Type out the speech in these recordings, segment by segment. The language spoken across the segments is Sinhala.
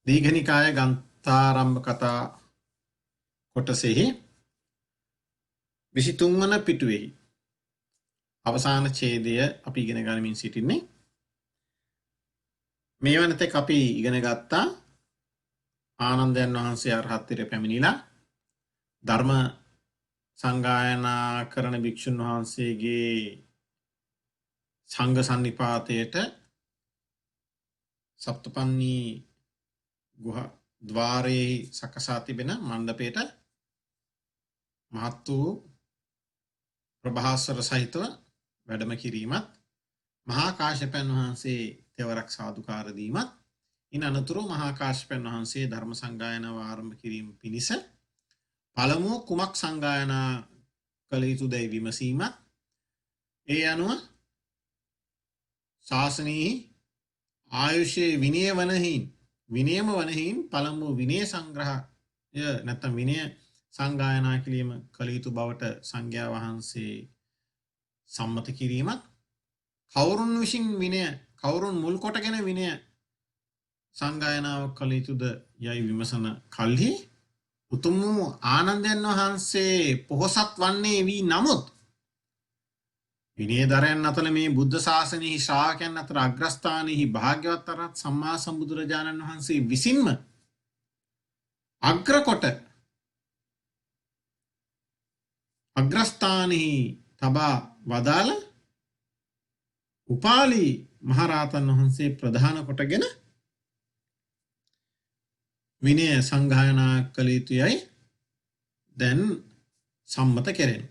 දීඝනිකාය ගන්ථාරම්භ කතා කොටසෙහි 23 වන පිටුවෙහි අවසාන ඡේදය අපි ඉගෙන ගනිමින් සිටින්නේ. මේ වනතෙක් අපි ඉගෙන ගත්තා ආනන්දයන් වහන්සේ අරහත්ත්වයට පැමිණිලා ධර්ම සංගායනා කරන භික්ෂුන් වහන්සේගේ සංඝ සන්නිපාතයට සප්තපන්නී ගුහා ద్వාරයේ සකසා තිබෙන මණ්ඩපයට මහත් වූ ප්‍රභාස්වර සහිතව වැඩම කිරීමත් මහා කාශ්‍යපයන් වහන්සේ තෙවරක් සාදුකාර දීමත් ඉන් අනතුරු මහා කාශ්‍යපයන් වහන්සේ ධර්ම සංගායනාව ආරම්භ කිරීම පිණිස පළමුව කුමක් සංගායනා කළ යුතුදැයි විමසීමත් ඒ අනුව ශාසනයේ ආයුෂයේ විනයම වනහින් පළමු විනය සංග්‍රහය නැත්නම් විනය සංගායනා කිරීම කළ යුතු බවට සංඝයා වහන්සේ සම්මත කිරීමත් කවුරුන් විසින් කවුරුන් මුල් කොටගෙන විනය සංගායනාව කළ යුතුද යයි විමසන කල්හි උතුම් වූ ආනන්දයන් වහන්සේ පොහොසත් වන්නේ වී නමුත් විනයදරයන් අතර මේ බුද්ධ ශාසනයෙහි ශ්‍රාවකයන් අතර අග්‍රස්ථානයෙහි භාග්‍යවත් අරහත් සම්මා සම්බුදුරජාණන් වහන්සේ විසින්ම අග්‍රකොට අග්‍රස්ථානයෙහි තබා වදාළ උපාලි මහරහතන් වහන්සේ ප්‍රධාන කොටගෙන විනය සංගායනා කළ යුතුයයි දැන් සම්මත කෙරෙන.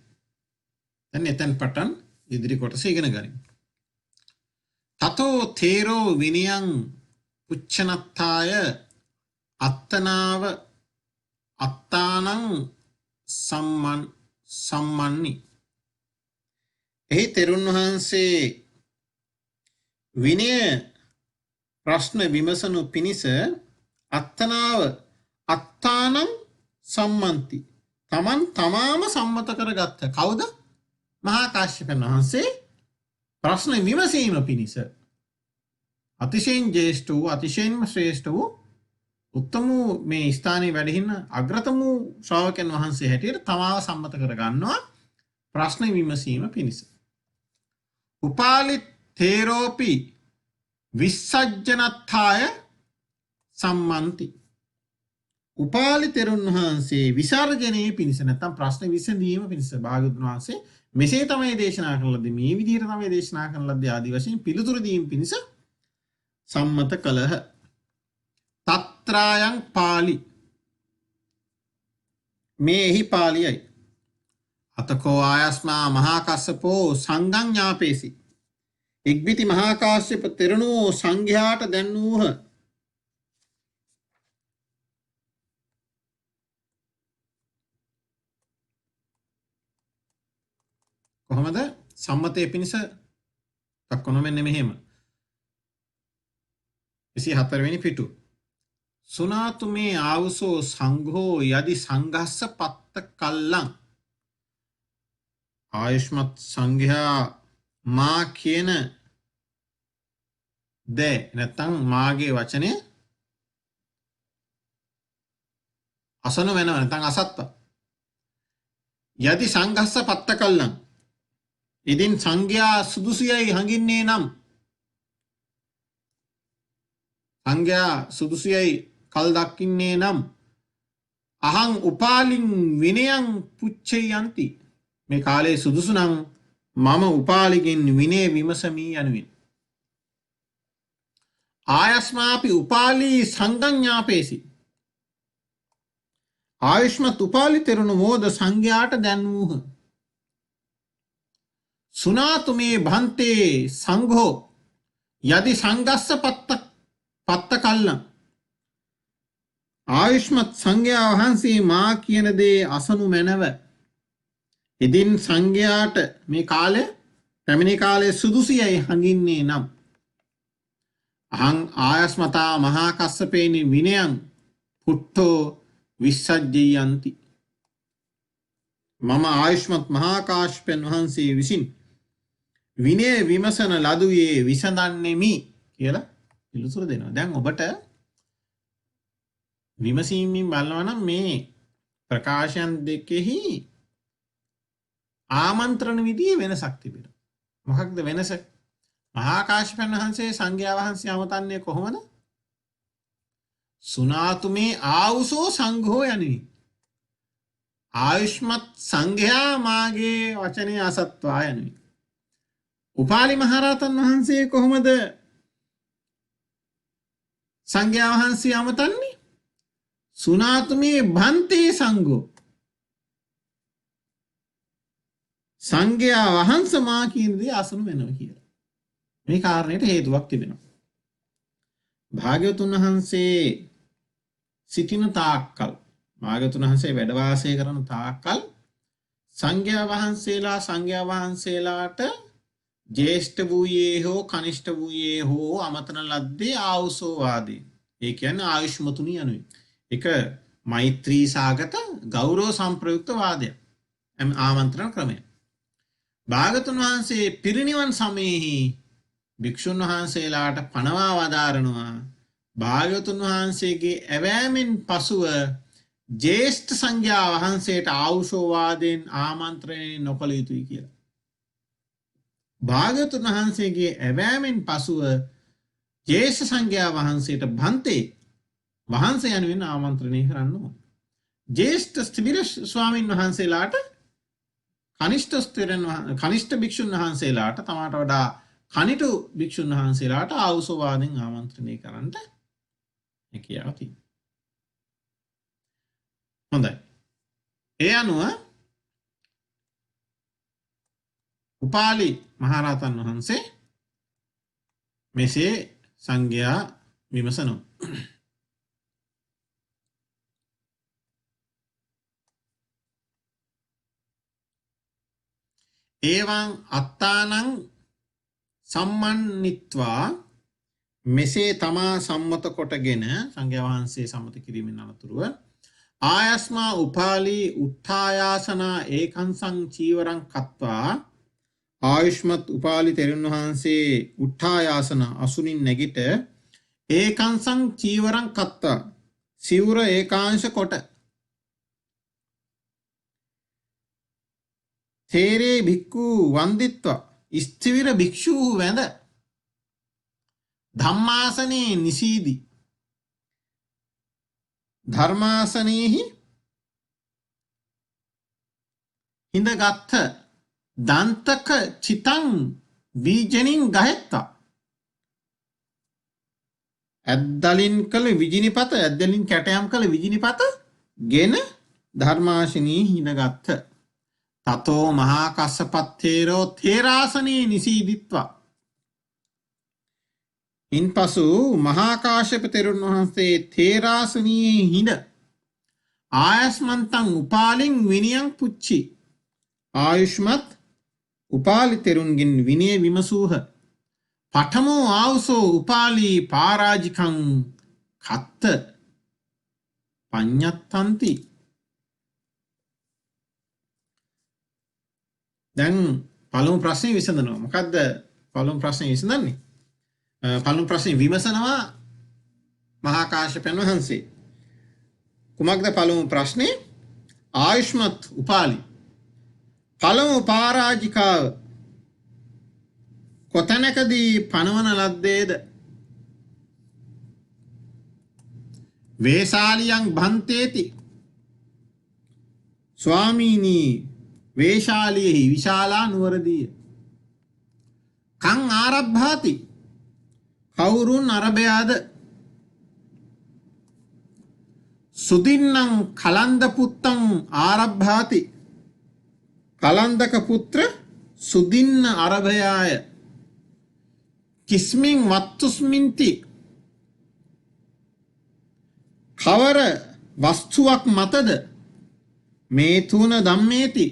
දැන් එතෙන් පටන් ඉදිරි කොටස ඉගෙන ගනිමු. තතෝ තේරෝ විනයං උච්චනත්තාය අත්තනාව අත්තානං සම්මන්නි. එහි තෙරුන් වහන්සේ විනය ප්‍රශ්න විමසනු පිණිස අත්තනාව අත්තානං සම්මන්ති. තමන් තමාම සම්මත කරගත්ත. කවුද? මහා කාශ්‍යපයන් වහන්සේ ප්‍රශ්න විමසීම පිණිස අතිශයින් ජේෂ්ඨ වූ අතිශයින්ම ශ්‍රේෂ්ඨ වූ උත්තම වූ මේ ස්ථානයේ වැඩහින්න අග්‍රතම වූ ශ්‍රාවකයන් වහන්සේ හැටියට තමාව සම්මත කරගන්නවා ප්‍රශ්න විමසීම පිණිස. උපාලි තේරෝපි විස්සජ්ජනත්ථාය සම්මන්ති. උපාලි තෙරුන් වහන්සේ විසර්ජනයේ පිණිස නැත්නම් ප්‍රශ්න විසඳීම පිණිස භාග්‍යවතුන් වහන්සේ මෙසේ තමයි දේශනා කරන ලද්දේ මේ විදිහට තමයි දේශනා කරන ලද්දේ ආදි වශයෙන් පිළිතුරු දීම පිණිස සම්මත කළහ. තත්‍රායන් පාලි මේහි පාලියයි. අතකෝ ආයස්මා මහා කස්සපෝ සංඝං ඥාපේසි. ඉක්බිති මහා කාශ්‍යප තෙරණුවෝ සංඝයාට දැන්වූහ. කොහොමද සම්මතයේ පිණිස දක්වන මෙන්න මෙහෙම 24 වෙනි පිටු. සුනාතු මේ ආවුසෝ සංඝෝ යදි සංඝස්ස පත්ත කල්ලං. ආයුෂ්මත් සංඝයා මා කියන දේ නැත්නම් මාගේ වචනය අසන වෙනව නැත්නම් අසත්ත. යදි සංඝස්ස පත්ත කල්ලං. ඉදින් සංඝයා සුදුසුයයි හඟින්නේ නම් සංඝයා සුදුසුයයි කල් දක්ින්නේ නම් අහං උපාලින් විනයං පුච්චයන්ති. මේ කාලේ සුදුසු නම් මම උපාලිගෙන් විනය විමසමී යනුවෙන්. ආයස්මාපි උපාලි සංගඤ්ඤාපේසි. ආයුෂ්මත් උපාලි තෙරුණු මෝද සංඝයාට දැන්වූහ. සුනාතු මේ භන්තේ සංඝෝ යදි සංඝස්ස පත්ත කල්ලං. ආයුෂ්මත් සංඝයා වහන්සේ මා කියන දේ අසනු මැනව. ඉදින් සංඝයාට මේ කාලය පැමිණි කාලයේ සුදුසියයි හඟින්නේ නම් අහං ආයස්මතා මහා කස්සපේනි විනයං පුට්ඨෝ විස්සජ්ජයන්ති. මම ආයුෂ්මත් මහා කාශ්‍යපයන් වහන්සේ විසින් විනය විමසන ලදුවේ විසඳන්නෙමි කියලා පිළිතුරු දෙනවා. දැන් ඔබට විමසීමෙන් බලනවා නම් මේ ප්‍රකාශයන් දෙකෙහි ආමන්ත්‍රණ විදියේ වෙනසක් තිබෙනවා. මොකක්ද වෙනස? මහා කාශ්‍යපයන් වහන්සේ සංඝයා වහන්සේ අමතන්නේ කොහොමද? සුනාතු මේ ආවුසෝ සංඝෝ යනුයි. ආයුෂ්මත් සංඝයා මාගේ වචනය අසත්වා යනුයි. උපාලි මහරහතන් වහන්සේ කොහොමද සංඝයා වහන්සේ අමතන්නේ? සුනාතු මේ භන්තේ සංඝෝ. සංඝයා වහන්සේ මා කියන දේ අසනු වෙනවා කියලා. මේ කාරණයට හේතුවක් තිබෙනවා. භාග්‍යවතුන් වහන්සේ සිටින තාක්කල්, භාග්‍යවතුන් වහන්සේ වැඩ වාසය කරන තාක්කල් සංඝයා වහන්සේලාට ජේෂ්ඨ වූයේ හෝ කනිෂ්ඨ වූයේ හෝ අමතන ලද්දේ ආවුසෝ වාදී. ඒ කියන්නේ ආයුෂ්මතුනි යනුයි. එක මෛත්‍රී සාගත ගෞරව සම්ප්‍රයුක්ත වාදයක්. ආමන්ත්‍රණ ක්‍රමය. භාග්‍යවතුන් වහන්සේ පිරිනිවන් සමයේහි භික්ෂුන් වහන්සේලාට පනවා වදාරනවා. භාග්‍යවතුන් වහන්සේගේ ඇවෑමෙන් පසුව ජේෂ්ඨ සංඝයා වහන්සේට ආවුෂෝ වාදයෙන් ආමන්ත්‍රණය නොකළ යුතුයි කියලා. භාග්‍යවතුන් වහන්සේගේ ඇවෑමෙන් පසුව ජේෂ්ඨ සංඝයා වහන්සේට භන්තේ වහන්සේ යනුවෙන් ආමන්ත්‍රණය කරන්න ඕන. ජේෂ්ඨ ස්ථවිර ස්වාමීන් වහන්සේලාට කනිෂ්ඨ භික්ෂුන් වහන්සේලාට තමාට වඩා කනිටු භික්ෂුන් වහන්සේලාට ආවුසෝ වාදයෙන් ආමන්ත්‍රණය කරන්න හැකියාව තියෙනවා. හොඳයි. ඒ අනුව උපාලි මහරහතන් වහන්සේ මෙසේ සංඝයා විමසනවා. ඒවං අත්තානං සම්මන්නිත්වා මෙසේ තමා සම්මත කොටගෙන සංඝයා වහන්සේ සම්මත කිරීමෙන් අනතුරුව ආයස්මා උපාලි උත්ථායාසනා ඒකංසං චීවරං කତ୍වා ආයුෂ්මත් උපාලි තෙරුන් වහන්සේ උත්ථායාසන අසුනින් නැගිට ඒකංසං චීවරං කତ୍වා සිවුර ඒකාංශ කොට තේරේ භික්ඛු වන්දිත්වා ස්ථවිර භික්ෂූ වැඳ ධම්මාසනේ නිසීදි ධර්මාසනේහි හිඳගත්ත දන්තක චිතං බීජනින් ගහෙත්තා. ඇද්දලින් කළ විජිනිපත, ඇද්දලින් කැටයම් කළ විජිනිපත ගෙන ධර්මාසනී හිඳගත්ත. තතෝ මහා කස්සපත්තේරෝ තේරාසනී නිසීදිත්වා. ඉන්පසු මහා කාශ්‍යප තෙරුන් වහන්සේ තේරාසනී හිඳ ආයස්මන්තං උපාලින් විනයං පුච්චි. ආයුෂ්මත් උපාලි තෙරුන්ගෙන් විනය විමසූහ. පඨමෝ ආවුසෝ උපාලි පාරාජිකං කත්ත පඤ්ඤත්තන්ති. දැන් පළමු ප්‍රශ්නේ විසඳනවා. මොකද්ද පළමු ප්‍රශ්නේ විසඳන්නේ? පළමු ප්‍රශ්නේ විමසනවා මහා කාශ්‍යපයන් වහන්සේ. කුමක්ද පළමු ප්‍රශ්නේ? ආයුෂ්මත් උපාලි පළමු පාරාජිකාව කොතැනකදී පනවන ලද්දේද? වේශාලියං භන්තේති. ස්වාමීනි වේශාලියෙහි විශාලා නුවරදීය. කං ආරබ්භාති කවුරුන් අරබයාද? සුදින්නං කලන්ද පුත්තං ආරබ්භාති. කලන්දක පුත්‍ර සුදින්න අරභයාය. කිස්මින් වත්තුස්මින්ති කවර වස්තුවක් මතද? මේ තුන ධම්මේති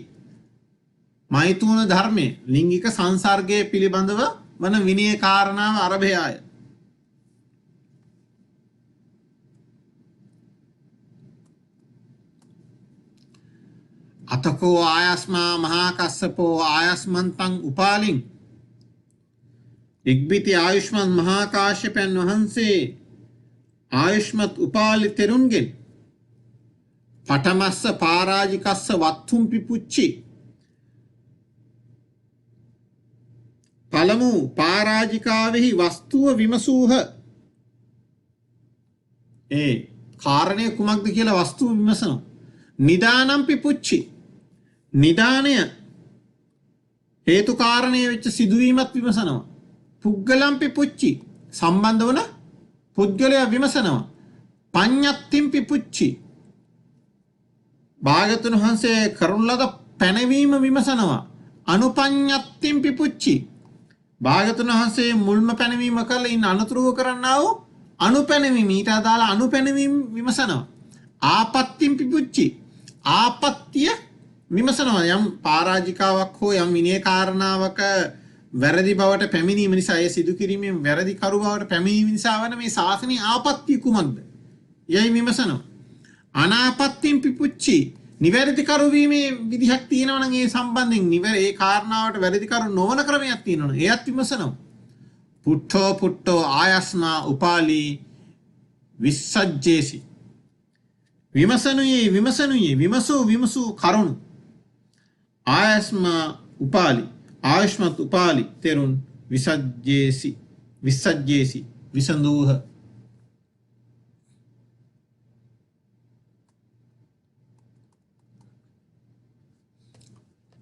මෛතුන ධර්මය ලිංගික සංසර්ගය පිළිබඳව වන විනය කාරණාව අරභයාය. අතකෝ ආයස්මා මහා කස්සපෝ ආයස්මන්තං උපාලින්. ඉක්බිති ආයුෂ්මන් මහා කාශ්‍යපයන් වහන්සේ ආයුෂ්මත් උපාලි තෙරුන්ගෙන් පඨමස්ස පාරාජිකස්ස වත්තුම් පිපුච්චි පළමු පාරාජිකාවෙහි වස්තුව විමසූහ. ඒ කාරණය කුමක්ද කියලා වස්තුව විමසනවා. නිදානම් පිපුච්චි නිදානය හේතු කාරණය වෙච්ච සිදුවීමත් විමසනවා. පුද්ගලම් පිපුච්චි සම්බන්ධ වන පුද්ගලයා විමසනවා. පඤ්ඤත්තිම් පිපුච්චි භාග්‍යවතුන් වහන්සේ කරුණ ලද පැනවීම විමසනවා. අනුපඤ්ඤත්තිම් පිපුච්චි භාග්‍යවතුන් වහන්සේ මුල්ම පැනවීම කළ ඉන්න අනුතුරුව කරන්නා වූ අනුපැනවීම ඊට අදාළ අනුපැනවීම විමසනවා. ආපත්තිම් පිපුච්චි ආපත්‍ය විමසනවා. යම් පරාජිකාවක් හෝ යම් විනය කාරණාවක වැරදි බවට පැමිණීම නිසා ඒ සිදු කිරීමෙන් වැරදි කරු බවට පැමිණීම නිසා වන මේ ශාසනීය ආපත්‍ය කුමක්ද යයි විමසනවා. අනාපත්තිම් පිපුච්චි නිවැරදි කරු වීමේ විදිහක් තියෙනවා නම් ඒ සම්බන්ධයෙන් ඒ කාරණාවට වැරදි කරු නොවන ක්‍රමයක් තියෙනවා නම් එයත් විමසනවා. පුට්ටෝ ආයස්මා උපාලි විසජ්ජේසි විමසූ කරුණු ආයස්මා උපාලි ආයුෂ්මත් උපාලි තෙරුන් විසජ්ජේසි විසඳූහ.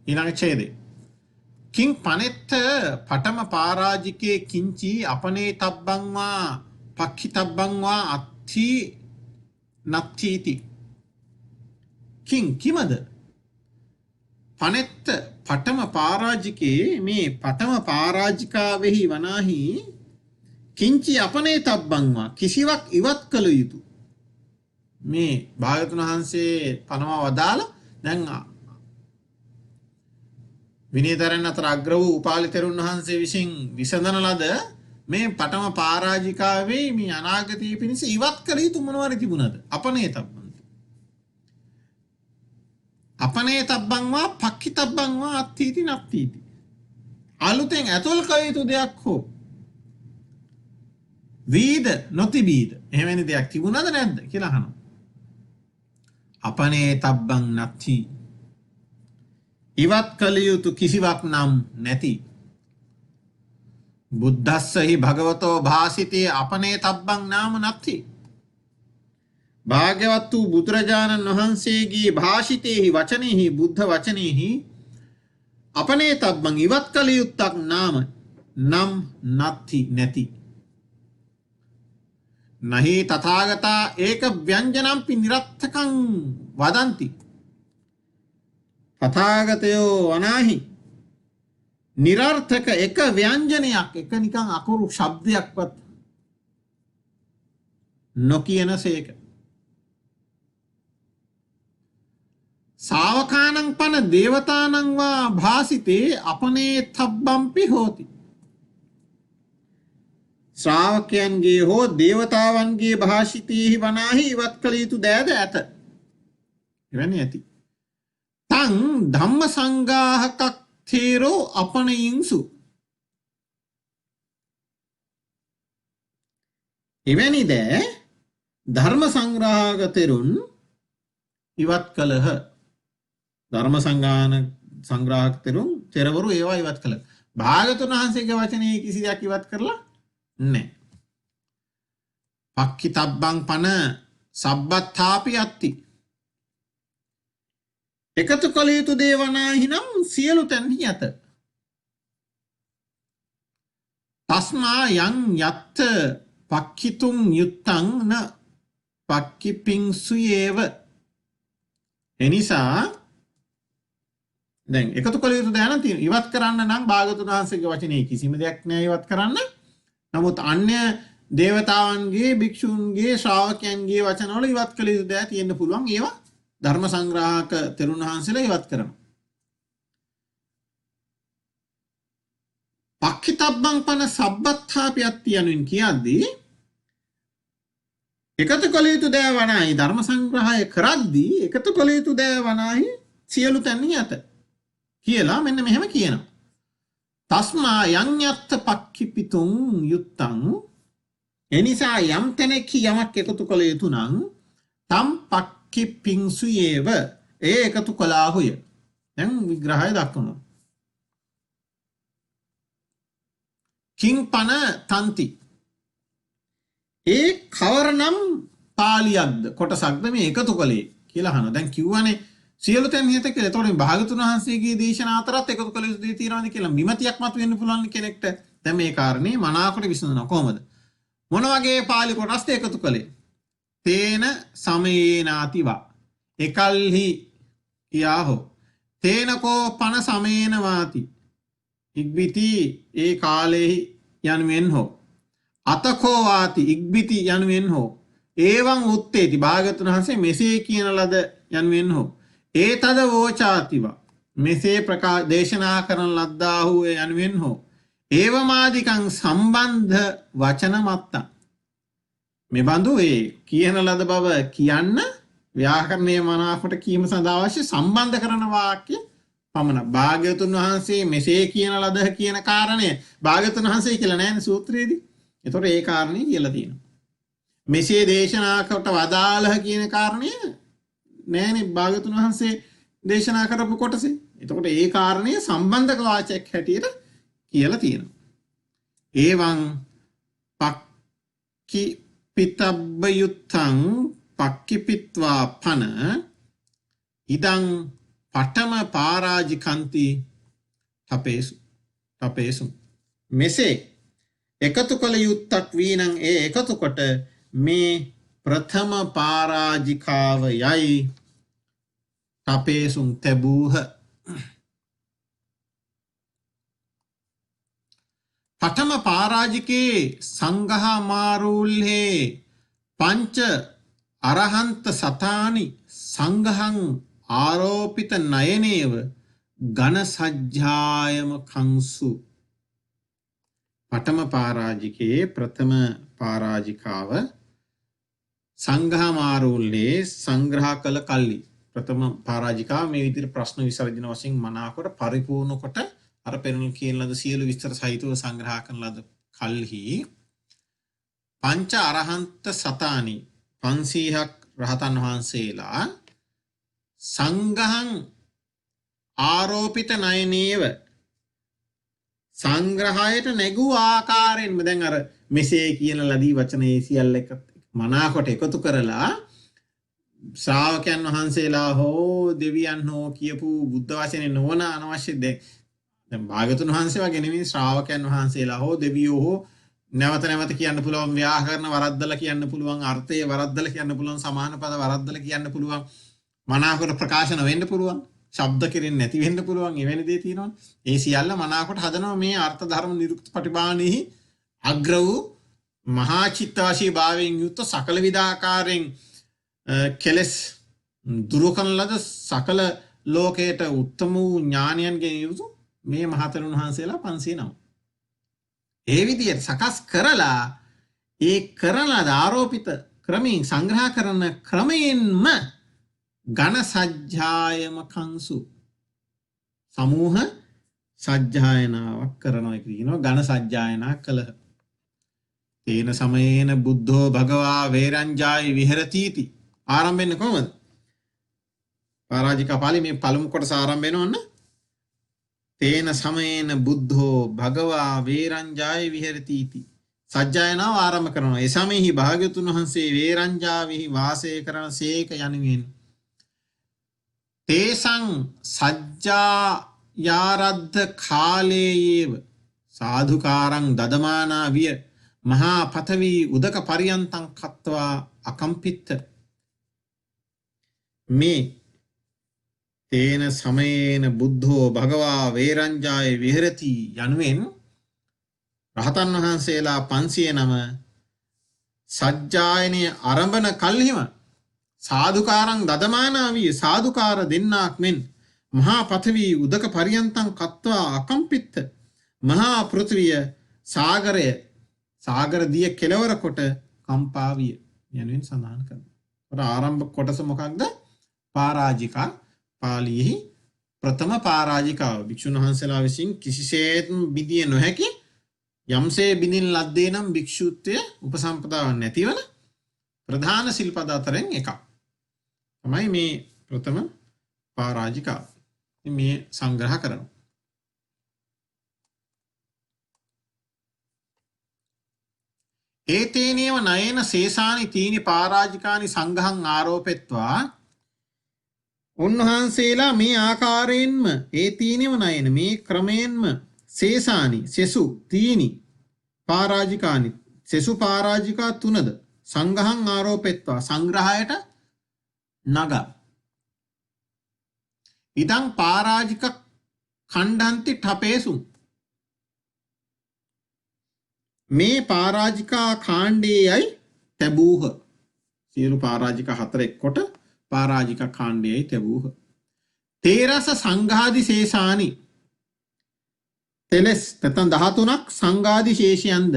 ඊළඟ ඡේදය කිං පනෙත්ත පඨම පාරාජිකේ කිංචි අපනේ තබ්බං වා පක්ඛි තබ්බං වා අත්ථි නත්ථීති. කිං කිමද පනෙත්ත පඨම පාරාජිකේ මේ පඨම පාරාජිකාවෙහි වනාහි කිංචි අපනේ තබ්බං වා කිසිවක් ඉවත් කළ යුතු. මේ භාග්‍යවතුන් වහන්සේ පනවා වදාළ දැන් විනීතරන් අතර අග්‍ර වූ උපාලි තෙරුන් වහන්සේ විසින් විසඳන ලද මේ පඨම පාරාජිකාවේ මේ අනාගතයේ පිණිස ඉවත් කළ යුතු මොනවාරි තිබුණද? අපනේ තබ්බං. අපනේ තබ්බං වා පක්ඛි තබ්බං වා අත්ථීති නත්ථීති. අලුතෙන් ඇතොල් කළ යුතු දෙයක් හෝ වීද නොතිබීද එහෙමනි දෙයක් තිබුණද නැද්ද කියලා අහනවා. අපනේ තබ්බං නත්ථි ඉවත් කළ යුතු කිසිවක් නම් නැති. බුද්දස්සහි භගවතෝ භාසිතේ අපනේ තබ්බං නාම නත්ථි. භාග්‍යවත් වූ බුදුරජාණන් වහන්සේගේ භාෂිතේහි වචනේහි බුද්ධ වචනේහි අපනේ තබ්බං ඉවත් කළ යුත්තක් නාම නම් නත්ථි නැති. නහි තථාගතා ඒක ව්‍යංජනම්පි නිරත්තකං වදන්ති. තථාගතයෝ වනාහි නිරර්ථක එක ව්‍යංජනයක් එක නිකන් අකුරු ශබ්දයක්වත් නොකියන සේක. සාවකානං පන දේවතානං වා භාසිතේ අපනේ තබ්බම්පි හෝති. ශ්‍රාවකයන්ගේ හෝ දේවතාවන්ගේ භාෂිතයෙහි වනාහි ඉවත් කළ යුතු දෑද ඇත. එවැනි ඇති. තං ධම්ම සංගාහකක් තේරෝ අපනයින්සු. එවැනි දෑ ධර්ම සංග්‍රාහකතෙරුන් ඉවත් කළහ. ධර්ම සංග්‍රාහකතෙරුන් තෙරවරු ඒවා ඉවත් කළහ. භාග්‍යවතුන් වහන්සේගේ වචනේ කිසි දෙයක් ඉවත් කරලා නැහැ. පක්ඛි තබ්බං පන සබ්බත්ථාපි අත්ති. එකතු කළ යුතු දේ වනාහි නම් සියලු තැන්හි ඇත. තස්මා යං යත්ත පක්ඛිතුං යුත්තං න පක්ඛිපින්සුයේව. එනිසා දැන් එකතු කළ යුතු දේ නම් තියෙනවා. ඉවත් කරන්න නම් භාග්‍යවතුන් වහන්සේගේ වචනේ කිසිම දෙයක් නෑ ඉවත් කරන්න. නමුත් අන්‍ය දේවතාවන්ගේ භික්ෂුන්ගේ ශ්‍රාවකයන්ගේ වචනවල ඉවත් කළ යුතු දේ තියෙන්න පුළුවන්. ඒවා ධර්ම සංග්‍රාහක තෙරුන් වහන්සේලා ඉවත් කරනවා. පක්ඛිතබ්බං පන සබ්බත්ථාපි අත්ති යනුවෙන් කියද්දී එකතු කළ යුතු දෑ වනාහි ධර්ම සංග්‍රහය කරද්දී එකතු කළ යුතු දෑ වනාහි සියලු තැන්හි ඇත කියලා මෙන්න මෙහෙම කියනවා. තස්මා යං යත්ත පක්ඛිපිතුං යුත්තං එනිසා යම් තැනෙක් යමක් එකතු කළ යුතු නම් තම් පක්කි පිංසුයේව ඒ එකතු කළාහුය. දැන් විග්‍රහය දක්වනවා. කිං පන තන්ති ඒ කවරනම් පාලියක්ද කොටසක්ද මේ එකතු කළේ කියලා අහනවා. දැන් කිව්වනේ සියලු තැන් හිත කියලා. එතකොට භාගතුන් වහන්සේගේ දේශනා අතරත් එකතු කළ යුතු දේ තියෙනවාද කියලා විමතියක් මත වෙන්න පුළුවන් කෙනෙක්ට. දැන් මේ කාරණේ මනාවකට විසඳනවා කොහොමද? මොන වගේ පාලි කොටස්ද එකතු කළේ? තේන සමේනාතිවා එකල්හි කියාහෝ තේනකෝ පන සමේනවාති ඉක්බිති ඒ කාලෙහි යනුවෙන් හෝ අතකෝ වාති ඉක්බිති යනුවෙන් හෝ ඒවං උත්තේති භාගතුන් වහන්සේ මෙසේ කියන ලද යනුවෙන් හෝ ඒ තද වෝචාතිවා මෙසේ දේශනා කරන ලද්දාහු යනුවෙන් හෝ ඒවමාදිකං සම්බන්ධ වචන මත්තා මෙබඳු ඒ කියන ලද බව කියන්න ව්‍යාකරණය මනාකොට කීම සඳහා අවශ්‍ය සම්බන්ධ කරන වාක්‍ය පමණ. භාග්‍යවතුන් වහන්සේ මෙසේ කියන ලද කියන කාරණය භාග්‍යවතුන් වහන්සේ කියලා නෑනේ සූත්‍රයේදී. ඒතකොට ඒ කාරණේ කියලා තියෙනවා. මෙසේ දේශනා කොට වදාළහ කියන කාරණය නෑනේ භාග්‍යවතුන් වහන්සේ දේශනා කරපු කොටසේ. එතකොට ඒ කාරණය සම්බන්ධක වාචයක් හැටියට කියලා තියෙනවා. ඒවං පක්කි පිතබ්බ යුත්තං පක්කිපිත්වා පන ඉදං පඨම පාරාජිකන්ති තපේසු මෙසේ එකතු කළ යුත්තක් වී නම් ඒ එකතු කොට මේ ප්‍රථම පාරාජිකාව යයි තපේසුන් තැබූහ. පඨම පාරාජිකේ සංඝා මාරුල්හේ පංච අරහන්ත සතානි සංඝං ආරෝපිත නයනේව ඝන සජ්ජායම කංසු. පඨම පාරාජිකේ ප්‍රථම පාරාජිකාව සංඝා මාරුල්හේ සංග්‍රහ කළ කල්ලි ප්‍රථම පාරාජිකාව මේ විදිහට ප්‍රශ්න විසර්ජන වශයෙන් මනාකොට පරිපූර්ණ කොට අර පෙරණ කියන ලද සියලු විස්තර සහිතව සංග්‍රහ කරන ලද කල්හි පංච අරහන්ත සතානි 500ක් රහතන් වහන්සේලා සංඝං ආරෝපිත නයනේව සංග්‍රහයට නැගූ ආකාරයෙන්ම දැන් අර මෙසේ කියන ලදී වචනේ සියල්ල එක මනාකොට එකතු කරලා ශ්‍රාවකයන් වහන්සේලා හෝ දෙවියන් හෝ කියපු බුද්ධ වචනේ නොවන අනවශ්‍ය දැන් භාගතුන් වහන්සේ වගේ නෙමෙයි ශ්‍රාවකයන් වහන්සේලා හෝ දෙවියෝ හෝ නැවත නැවත කියන්න පුළුවන් ව්‍යාකරණ වරද්දලා කියන්න පුළුවන් අර්ථය වරද්දලා කියන්න පුළුවන් සමාන පද වරද්දලා කියන්න පුළුවන් මනාවකට ප්‍රකාශන වෙන්න පුළුවන් ශබ්ද කෙරෙන්නේ නැති වෙන්න පුළුවන් එවැනි දේ තියෙනවා. ඒ සියල්ල මනාවකට හදනවා මේ අර්ථ ධර්ම නිරුක්ත පටිභානෙහි අග්‍ර වූ මහා චිත්තවාසී භාවයෙන් යුක්ත සකල විදාකාරයෙන් කෙලස් දුරු කරන ලද සකල ලෝකයට උත්තම වූ ඥානයන්ගෙන් යුතු මේ මහතෙරුන් වහන්සේලා 509. ඒ විදිහට සකස් කරලා ඒ කරන ලද ආරෝපිත ක්‍රමයෙන් සංග්‍රහ කරන ක්‍රමයෙන්ම ඝන සජ්ජායම කංසු සමූහ සජ්ජායනාවක් කරනවා කියනවා. ඝන සජ්ජායනා කළහ. තේන සමයේන බුද්ධෝ භගවා වේරංජායි විහෙරතිති. ආරම්භ වෙන්නේ කොහොමද? පාරාජිකා පාළි මේ පළමු කොටස ආරම්භ වෙනවන්න. තේන සමයේන බුද්ධෝ භගවා වේරංජායි විහෙරතිති. සජ්ජායනාව ආරම්භ කරනවා. ඒ සමයෙහි භාග්‍යවතුන් වහන්සේ වේරංජාවෙහි වාසය කරන සේක යනුවෙන් තේසං සජ්ජායාරද්ධ කාලේයේව සාධුකාරං දදමානා විය මහා පතවී උදක පරියන්තං කତ୍වා අකම්පිත්ත. මේ තේන සමයේන බුද්ධෝ භගවා වේරංජාය විහෙරති යනුවෙන් රහතන් වහන්සේලා 509 සජ්ජායනය ආරම්භන කල්හිම සාධුකාරං දදමානා විය සාධුකාර දෙන්නාක් මෙන් මහා පතවී උදක පරියන්තං කତ୍වා අකම්පිත්ත. මහා පෘථිවිය සාගරය සාගර දිය කෙලවර කොට කම්පා විය යනුවෙන් සඳහන් කරනවා. ආරම්භ කොටස මොකක්ද? පාරාජිකා පාළියෙහි ප්‍රථම පාරාජිකාව භික්ෂුන් වහන්සේලා විසින් කිසිසේත්ම බිඳිය නොහැකි යම්සේ බිඳින් ලද්දේ නම් භික්ෂුත්වය උපසම්පදාවක් නැතිවන ප්‍රධාන සිල්පද අතරින් එකක්. තමයි මේ ප්‍රථම පරාජිකාව. මේ සංග්‍රහ කරනවා. ඒතේනේව නයන සේසානි තීනි පරාජිකානි සංඝං ආරෝපෙත්වා උන්වහන්සේලා මේ ආකාරයෙන්ම ඒ තීනේව නයන මේ ක්‍රමයෙන්ම සේසානි සෙසු තීනි පරාජිකානි සෙසු පරාජිකා තුනද සංඝං ආරෝපෙත්වා සංග්‍රහයට නගා ඉදං පරාජික ඛණ්ඩන්ති ඨපේසු මේ පරාජිකා කාණ්ඩයයි තැබූහ. සියලු පරාජික හතරෙක් කොට පරාජික කාණ්ඩයයි තැබූහ. තේරස සංඝාදි ශේෂානි තෙලස් නැත්නම් 13ක් සංඝාදි ශේෂයන්ද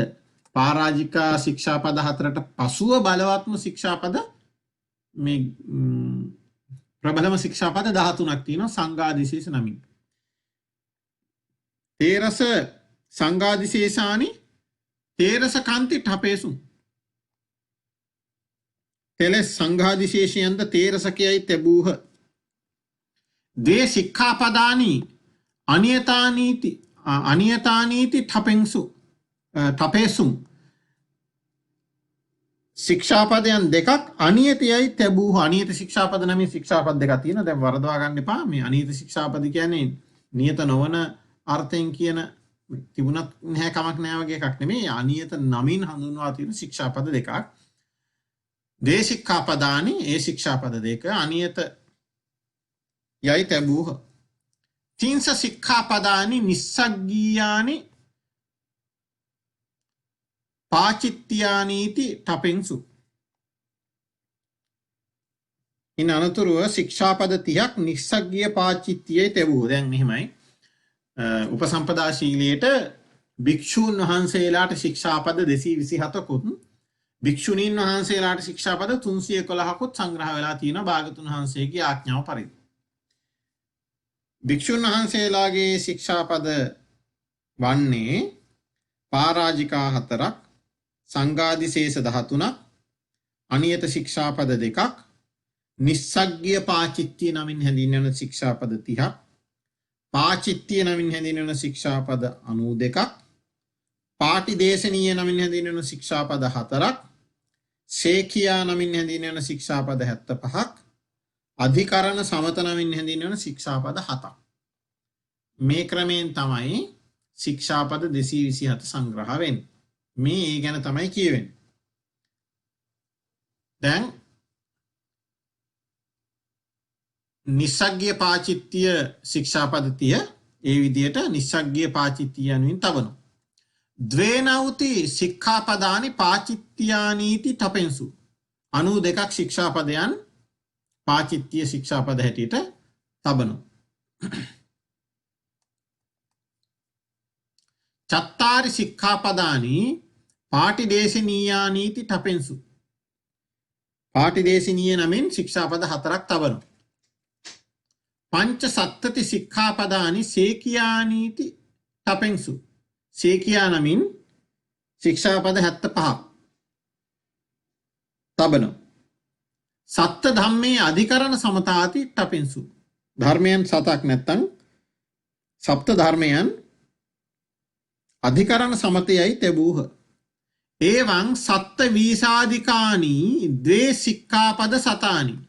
පරාජිකා ශික්ෂාපද හතරට පසුව බලවත්ම ශික්ෂාපද මේ ප්‍රබලම ශික්ෂාපද 13ක් තියෙනවා සංඝාදි ශේෂ නමින්. තේරස සංඝාදි ශේෂානි තේරස කාන්ති ඨපේසු තෙලස් සංඝාදි ශේෂයන්ද තේරසකයයි තැබූහ. දේ සික්ඛාපදානි අනියතානීති ඨපේසු ශික්ෂාපදයන් දෙකක් අනියතයයි තැබූහ. අනියත ශික්ෂාපද නමින් ශික්ෂාපද දෙකක් තියෙනවා. දැන් වරදවා ගන්න එපා. මේ අනියත ශික්ෂාපද කියන්නේ නියත නොවන අර්ථයෙන් කියන තිබුණත් නැහැ කමක් නැහැ වගේ එකක් නෙමෙයි. අනියත නමින් හඳුන්වා තියෙන ශික්ෂාපද දෙකක්. දේශික්ඛාපදානි ඒ ශික්ෂාපද දෙක අනියත යයි තැබූහ. තින්ස සික්ඛාපදානි නිස්සග්ගීයානි පාචිත්‍යානීති ඨපෙන්සු. ඉන් අනතුරුව ශික්ෂාපද 30ක් නිස්සග්ගීය පාචිත්‍යයි තැබූහ. දැන් මෙහෙමයි. උපසම්පදා ශීලයට භික්ෂූන් වහන්සේලාට ශික්ෂාපද 227කුත් භික්ෂුණීන් වහන්සේලාට ශික්ෂාපද 311කුත් සංග්‍රහ වෙලා තියෙනවා භාගතුන් වහන්සේගේ ආඥාව පරිදි. භික්ෂුන් වහන්සේලාගේ ශික්ෂාපද වන්නේ පරාජිකා 4ක් සංඝාදිශේෂ 13ක් අනියත ශික්ෂාපද 2ක් නිස්සග්ගීය පාචිත්‍ය නමින් හැඳින්වෙන ශික්ෂාපද 30ක් පාචිත්‍ය නමින් හැඳින්වෙන ශික්ෂාපද 92ක් පාටිදේශනීය නමින් හැඳින්වෙන ශික්ෂාපද 4ක් ශේඛියා නමින් හැඳින්වෙන ශික්ෂාපද 75ක් අධිකරණ සමත නමින් හැඳින්වෙන ශික්ෂාපද 7ක්. මේ ක්‍රමයෙන් තමයි ශික්ෂාපද 227 සංග්‍රහ වෙන්නේ. මේ ඒ ගැන තමයි කියවෙන්නේ. දැන් නිස්සග්ගීය පාචිත්‍ය ශික්ෂාපද 30 ඒ විදිහට නිස්සග්ගීය පාචිත්‍ය යනුවෙන් තබනවා. ද්වේනෞති සික්ඛාපදානි පාචිත්‍යානීති ඨපෙන්සු 92ක් ශික්ෂාපදයන් පාචිත්‍ය ශික්ෂාපද හැටියට තබනවා. චත්තාරි සික්ඛාපදානි පාටිදේශනීයානීති ඨපෙන්සු පාටිදේශනීය නමින් ශික්ෂාපද 4ක් තබනවා. පංච සත්තති සික්ඛාපදානි සේකියානීති ඨපෙන්සු සේකියා නමින් ශික්ෂාපද 75ක් තබනවා. සත්ත ධම්මේ අධිකරණ සමතාති ඨපෙන්සු ධර්මයන් 7ක් නැත්තම් සප්ත ධර්මයන් අධිකරණ සමතයයි තැබූහ. එවං සත්ත වීසාධිකානි ද්වේ සික්ඛාපද සතානි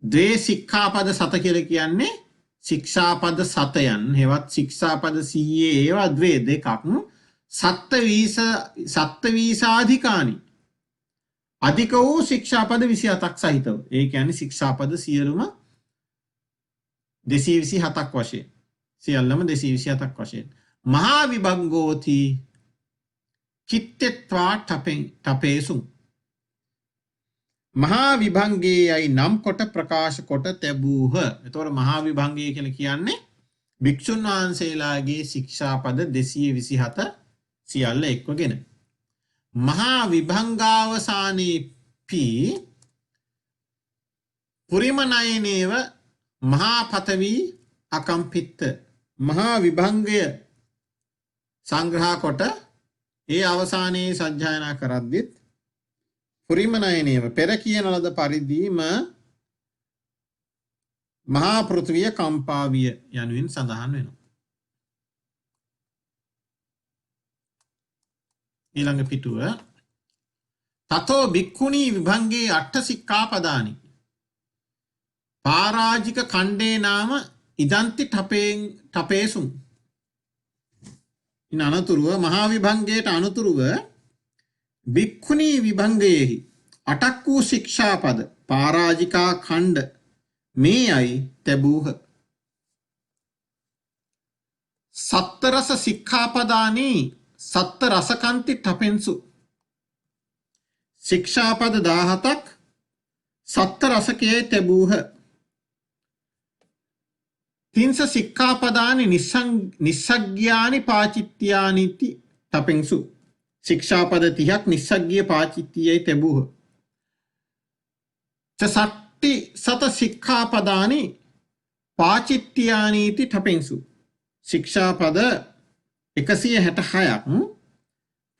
ද්වේ සික්ඛාපද සත කියලා කියන්නේ ශික්ෂාපද සතයන් හෙවත් ශික්ෂාපද 100 ඒවා ද්වේ දෙකක් සත්ත වීසාධිකානි අධික වූ ශික්ෂාපද 27ක් සහිතව. ඒ කියන්නේ ශික්ෂාපද සියලුම 227ක් වශයෙන් සියල්ලම 227ක් වශයෙන් මහා විභංගෝති කිත්තෙත්වා ඨපේසු මහා විභංගයයි නම් කොට ප්‍රකාශ කොට තැබූහ. එතකොට මහා විභංගය කියලා කියන්නේ භික්ෂුන් වහන්සේලාගේ ශික්ෂාපද 227 සියල්ල එක්වගෙන මහා විභංගාවසානේපි පුරිමනයනේව මහා පතවි අකම්පිත්ත මහා විභංගය සංග්‍රහ කොට ඒ අවසානයේ සජ්ජායනා කරද්දිත් පුරිම නයනේව පෙර කියන ලද පරිදිම මහා පෘථිවිය කම්පා විය යනුවෙන් සඳහන් වෙනවා. ඊළඟ පිටුව තතෝ භික්ඛුනී විභංගේ අට්ඨ සික්ඛාපදානි පාරාජික ඛණ්ඩේ නාම ඉදන්ති ඨපේසුම්. ඉන් අනතුරුව මහා විභංගයට අනතුරුව භික්ඛුනී විභංගයේහි අටක් වූ ශික්ෂාපද පාරාජිකා ඛණ්ඩ මේ අයි තැබූහ. සත්තරස සික්ඛාපදානි සත්ත රසකන්ති ඨපෙන්සු. ශික්ෂාපද 17ක් සත්ත රසකයේ තැබූහ. තින්ස සික්ඛාපදානි නිස්සග්ග්‍යානි පාචිත්‍යානිති ඨපෙන්සු. ශික්ෂාපද 30ක් නිස්සග්ගීය පාචිත්‍යයේ තැබූහ. සට්ටි සත සික්ඛාපදානි පාචිත්‍යානීති ඨපෙන්සු. ශික්ෂාපද 166ක්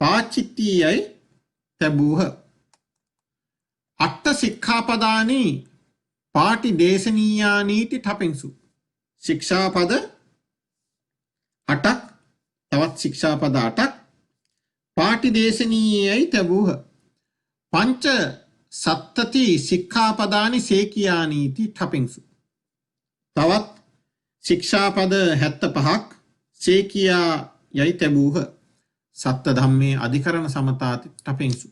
පාචිත්‍යයයි තැබූහ. අට්ඨ සික්ඛාපදානි පාටි දේශනීයානීති ඨපෙන්සු. ශික්ෂාපද 8ක් තවත් ශික්ෂාපද 8ක් පාටි දේශනීයයි තැබූහ. පංච සත්තති සික්ඛාපදානි සේකියානීති ඨපෙන්සු. තවත් ශික්ෂාපද 75ක් සේකියා යයි තැබූහ. සත්ත ධම්මේ අධිකරණ සමතාති ඨපෙන්සු.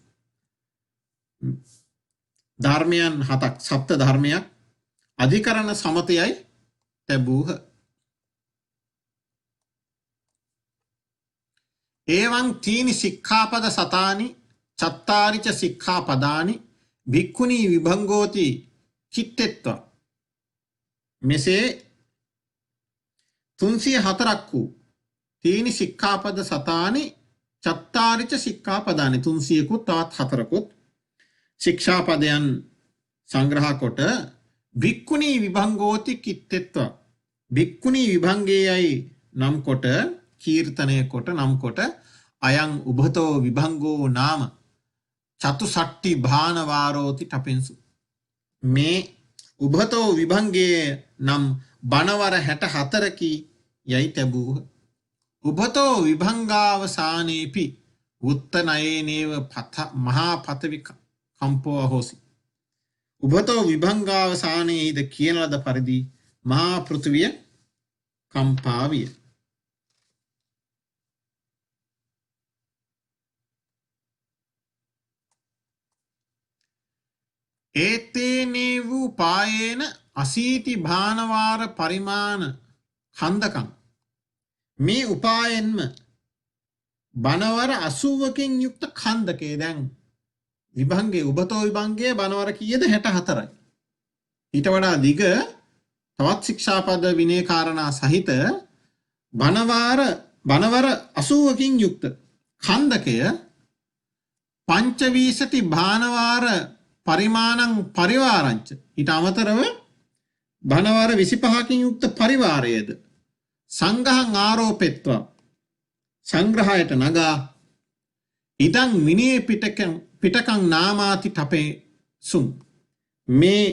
ධර්මයන් 7ක් සප්ත ධර්මයක් අධිකරණ සමතයයි තැබූහ. එවං තීනි සික්ඛාපද සතානි චත්තාරිච සික්ඛාපදානි භික්ඛුනී විභංගෝති චිත්තෙත්ව. මෙසේ 304ක් වූ තීනි සික්ඛාපද සතානි චත්තාරිච සික්ඛාපදානි 300කුත් තවත් 4කුත් ශික්ෂාපදයන් සංග්‍රහ කොට භික්ඛුනී විභංගෝති කිත්තෙත්ව. භික්ඛුනී විභංගයයි නම් කොට කීර්තනය කොට නම් කොට අයං උභතෝ විභංගෝ නාම චතුසට්ටි භානවාරෝති ඨපෙන්සු. මේ උභතෝ විභංගයේ නම් බණවර 64කි යයි තැබූහ. උභතෝ විභංගාවසානේපි උත්තනයේනේව මහා පතවි කම්පෝ හෝසි. උභතෝ විභංගාවසානයේද කියන ලද පරිදි මහා පෘථිවිය කම්පා විය. ඒතේනේ වූ පායේන අසීති භානවාර පරිමාණ කන්දකම්. මේ උපායෙන්ම බණවර 80කින් යුක්ත කන්දකේ දැන් විභංගේ උභතෝ විභංගයේ බණවර කීයද 64යි. ඊට වඩා දිග තවත් ශික්ෂාපද විනය කාරණා සහිත බණවර 80කින් යුක්ත කන්දකය පංචවීසති භානවාර පරිමාණං පරිවාරංච. ඊට අමතරව බණවර 25කින් යුක්ත පරිවාරයේද සංඝහං ආරෝපෙත්වා සංග්‍රහයට නගා ඉදං විනය පිටකං නාමාති ඨපේ සුම්. මේ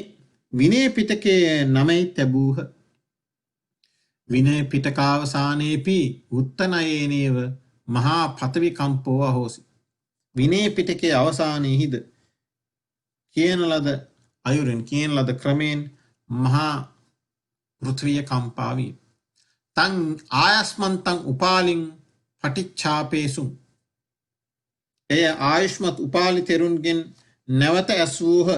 විනය පිටකයේ නමයි තැබූහ. විනය පිටකාවසානයේපි උත්තනයේනේව මහා පතවි කම්පෝ අහෝසි. විනය පිටකයේ අවසානයේහිද කියන ලද අයුරෙන් කියන ලද ක්‍රමෙන් මහා පෘථිවිය කම්පා විය. තං ආයස්මන්තං උපාලින් පටිච්ඡාපේසුම්. එය ආයුෂ්මත් උපාලි තෙරුන්ගෙන් නැවත ඇස්වූහ.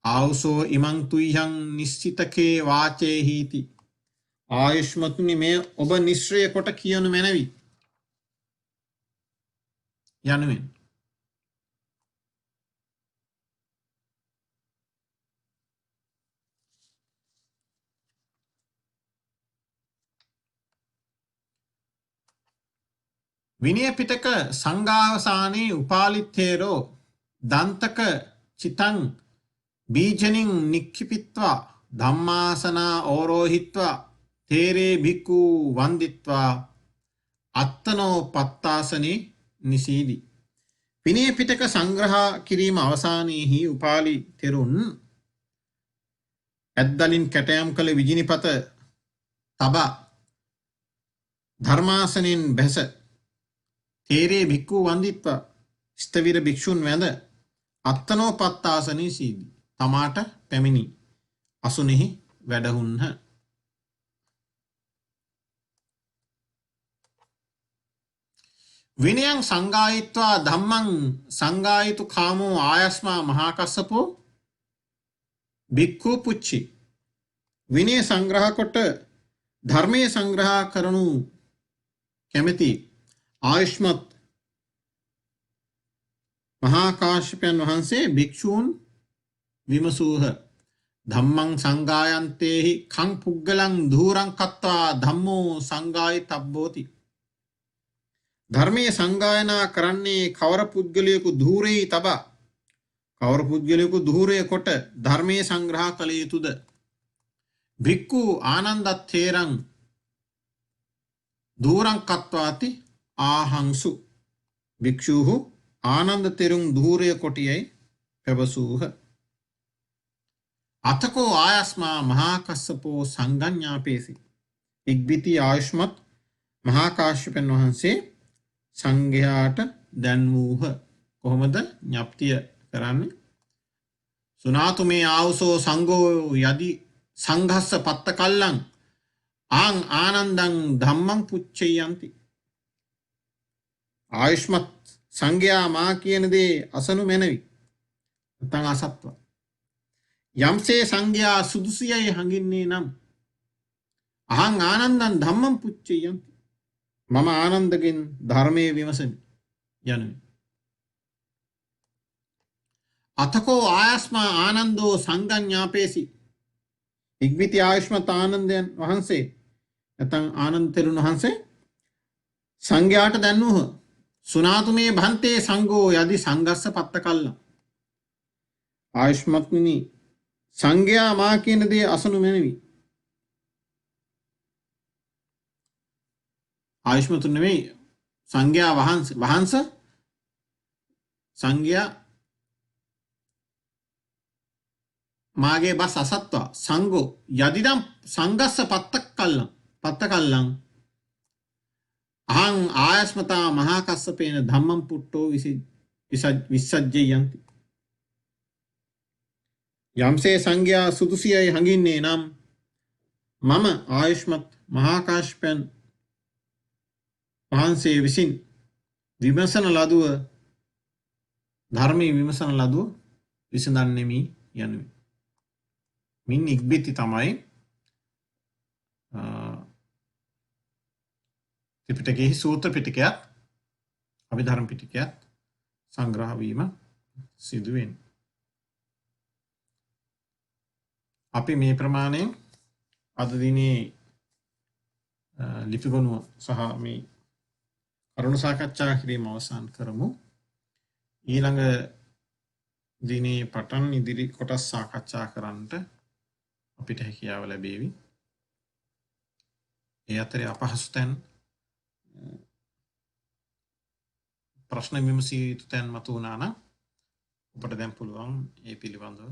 ආවුසෝ ඉමං තුයිහං නිශ්චිතකේ වාචේහීති. ආයුෂ්මතුනි මේ ඔබ නිශ්‍රය කොට කියනු මැනවි යනුවෙන්. විනය පිටක සංඝාවසානයේ උපාලිත්තේරෝ දන්තක චිතං බීජනින් නික්ඛිපිත්වා ධම්මාසනා ඕරෝහිත්වා තේරේ භික්ඛු වන්දිත්වා අත්තනෝ පත්තාසනේ නිසීදි. විනය පිටක සංග්‍රහ කිරීම අවසානයේහි උපාලි තෙරුන් ඇද්දලින් කැටයම් කළ විජිනිපත තබා ධර්මාසනෙන් බැස තේරේ භික්ඛු වන්දිත්වා ස්තවිර භික්ෂුන් වැඳ අත්තනෝ පත්තාසනේ සීදී තමාට පැමිණි අසුනෙහි වැඩහුන්හ. විනයං සංගායිත්වා ධම්මං සංගායිතු කාමෝ ආයස්මා මහාකස්සපෝ භික්ඛු පුච්චි. විනය සංග්‍රහ කොට ධර්මයේ සංග්‍රහ කරනු කැමැති ආයුෂ්මත් මහා කාශ්‍යපයන් වහන්සේ භික්ෂූන් විමසූහ. ධම්මං සංගායන්තේහි කං පුග්ගලං ධූරං කତ୍වා ධම්මෝ සංගායිතබ්බෝති. ධර්මයේ සංගායනා කරන්නේ කවර පුද්ගලයෙකු ධූරේ තබා කවර පුද්ගලයෙකු ධූරය කොට ධර්මයේ සංග්‍රහ කළ යුතුද? භික්ඛු ආනන්දත්තේරං ධූරං කତ୍වාති ආහංසු. භික්ෂූහු ආනන්ද තෙරුන් ධූරය කොටියයි පැවසූහ. අතකෝ ආයස්මා මහා කස්සපෝ සංගඤ්ඤාපේසි. ඉක්බිති ආයුෂ්මත් මහා කාශ්‍යපයන් වහන්සේ සංඝයාට දැන්වූහ. කොහොමද ඥප්තිය කරන්නේ? සුනාතු මේ ආවුසෝ සංඝෝ යදි සංඝස්ස පත්ත කල්ලං ආං ආනන්දං ධම්මං පුච්චයන්ති. ආයුෂ්මත් සංඝයා මා කියන දේ අසනු මැනවි. නැත්නම් අසත්ව. යම්සේ සංඝයා සුදුසියයි හඟින්නේ නම් අහං ආනන්දං ධම්මං පුච්චයන්ති. මම ආනන්දගෙන් ධර්මයේ විමසමි යනුයි. අතකෝ ආයස්මා ආනන්දෝ සංගඤ්ඤාපේසි. ඉක්බිති ආයුෂ්මත් ආනන්දයන් වහන්සේ නැත්නම් ආනන්ද තෙරුන් වහන්සේ සංඝයාට දැන්වූහ. සුනාතු මේ භන්තේ සංඝෝ යදි සංඝස්ස පත්ත කල්ලං. ආයුෂ්මත්නි සංඝයා මා කියන දේ අසනු මැනවි. ආයුෂ්මතුන් නෙමෙයි සංඝයා වහන්ස සංඝයා මාගේ බස් අසත්වා සංඝෝ යදිදම් සංඝස්ස පත්ත කල්ලං අහං ආයස්මතා මහා කස්සපේන ධම්මං පුට්ටෝ විසජ්ජයන්ති. යම්සේ සංඝයා සුදුසියයි හඟින්නේ නම් මම ආයුෂ්මත් මහා කාශ්‍යපයන් වහන්සේ විසින් විමසන ලදුව ධර්මයේ විමසන ලදුව විසඳන්නෙමි යනුයි. මින් ඉක්බිති තමයි ත්‍රිපිටකයේ සූත්‍ර පිටකයත් අභිධර්ම පිටකයත් සංග්‍රහ වීම සිදු වෙන්නේ. අපි මේ ප්‍රමාණයෙන් අද දිනේ ලිපිගොනුව සහ මේ කරුණු සාකච්ඡා කිරීම අවසන් කරමු. ඊළඟ දිනේ පටන් ඉදිරි කොටස් සාකච්ඡා කරන්නට අපිට හැකියාව ලැබේවි. ඒ අතරේ අපහසු තැන් ප්‍රශ්න විමසිය යුතු තැන් මතුවනා නම් ඔබට දැන් පුළුවන් ඒ පිළිබඳව